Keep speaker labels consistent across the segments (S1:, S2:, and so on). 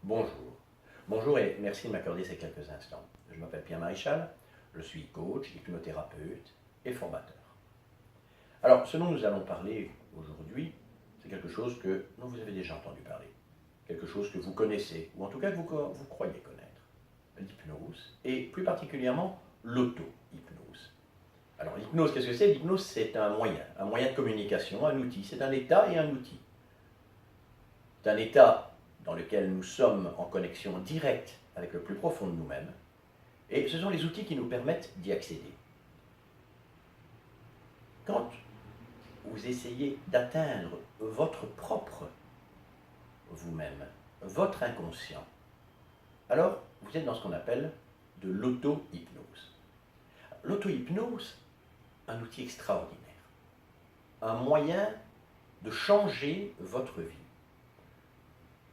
S1: Bonjour. Bonjour et merci de m'accorder ces quelques instants. Je m'appelle Pierre Maréchal, je suis coach, hypnothérapeute et formateur. Alors, ce dont nous allons parler aujourd'hui, c'est quelque chose dont vous avez déjà entendu parler. Quelque chose que vous connaissez, ou en tout cas que vous croyez connaître. L'hypnose, et plus particulièrement l'auto-hypnose. Alors l'hypnose, qu'est-ce que c'est? L'hypnose, c'est un moyen de communication, un outil. C'est un état et un outil. C'est un état dans lequel nous sommes en connexion directe avec le plus profond de nous-mêmes, et ce sont les outils qui nous permettent d'y accéder. Quand vous essayez d'atteindre votre propre vous-même, votre inconscient, alors vous êtes dans ce qu'on appelle de l'auto-hypnose. L'auto-hypnose, un outil extraordinaire, un moyen de changer votre vie.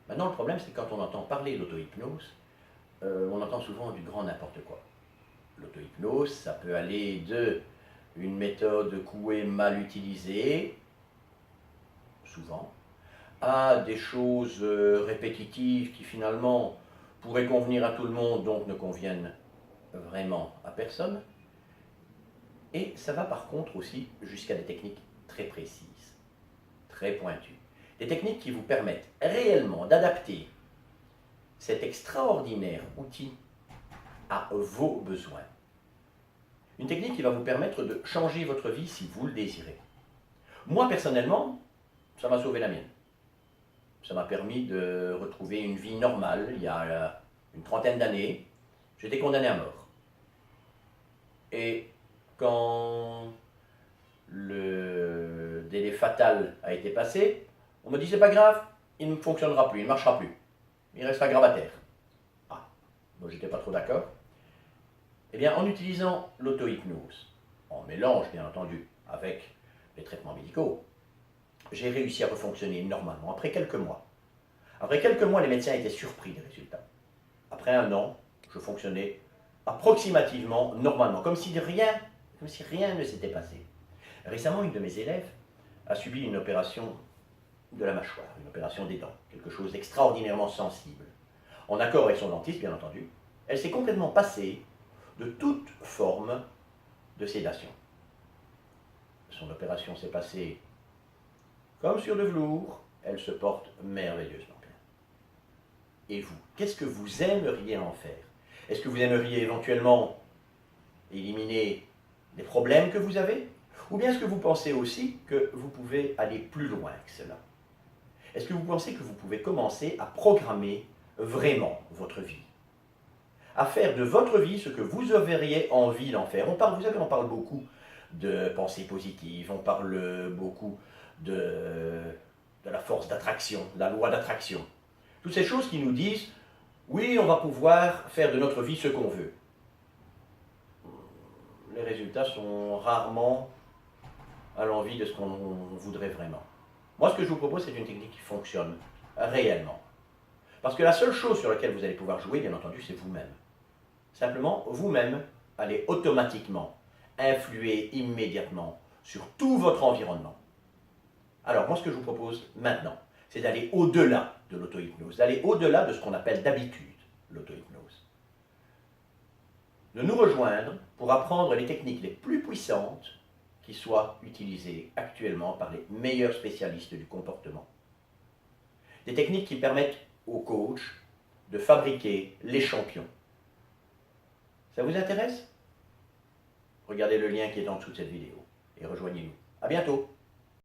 S1: Maintenant, le problème, c'est que quand on entend parler d'auto-hypnose, on entend souvent du grand n'importe quoi. L'auto-hypnose, ça peut aller de une méthode couée mal utilisée, souvent, à des choses répétitives qui finalement pourraient convenir à tout le monde, donc ne conviennent vraiment à personne. Et ça va par contre aussi jusqu'à des techniques très précises, très pointues. Des techniques qui vous permettent réellement d'adapter cet extraordinaire outil à vos besoins. Une technique qui va vous permettre de changer votre vie si vous le désirez. Moi, personnellement, ça m'a sauvé la mienne. Ça m'a permis de retrouver une vie normale. Il y a une trentaine d'années, j'étais condamné à mort. Et quand le délai fatal a été passé, on me dit c'est pas grave, il ne fonctionnera plus, il ne marchera plus. Il restera grabataire. Ah, moi j'étais pas trop d'accord. Eh bien, en utilisant l'auto-hypnose, en mélange bien entendu avec les traitements médicaux, j'ai réussi à refonctionner normalement après quelques mois. Après quelques mois, les médecins étaient surpris des résultats. Après un an, je fonctionnais approximativement normalement, comme si rien ne s'était passé. Récemment, une de mes élèves a subi une opération de la mâchoire, une opération des dents, quelque chose d'extraordinairement sensible. En accord avec son dentiste, bien entendu, elle s'est complètement passée de toute forme de sédation. Son opération s'est passée comme sur le velours, elle se porte merveilleusement bien. Et vous, qu'est-ce que vous aimeriez en faire? Est-ce que vous aimeriez éventuellement éliminer les problèmes que vous avez? Ou bien est-ce que vous pensez aussi que vous pouvez aller plus loin que cela? Est-ce que vous pensez que vous pouvez commencer à programmer vraiment votre vie? À faire de votre vie ce que vous auriez envie d'en faire. On parle beaucoup de pensée positive, on parle beaucoup de la force d'attraction, de la loi d'attraction. Toutes ces choses qui nous disent, oui, on va pouvoir faire de notre vie ce qu'on veut. Les résultats sont rarement à l'envi de ce qu'on voudrait vraiment. Moi, ce que je vous propose, c'est une technique qui fonctionne réellement. Parce que la seule chose sur laquelle vous allez pouvoir jouer, bien entendu, c'est vous-même. Simplement, vous-même allez automatiquement influer immédiatement sur tout votre environnement. Alors, moi, ce que je vous propose maintenant, c'est d'aller au-delà de l'auto-hypnose, d'aller au-delà de ce qu'on appelle d'habitude l'auto-hypnose. De nous rejoindre pour apprendre les techniques les plus puissantes qui soient utilisées actuellement par les meilleurs spécialistes du comportement. Des techniques qui permettent aux coachs de fabriquer les champions. Ça vous intéresse? Regardez le lien qui est en dessous de cette vidéo et rejoignez-nous. À bientôt!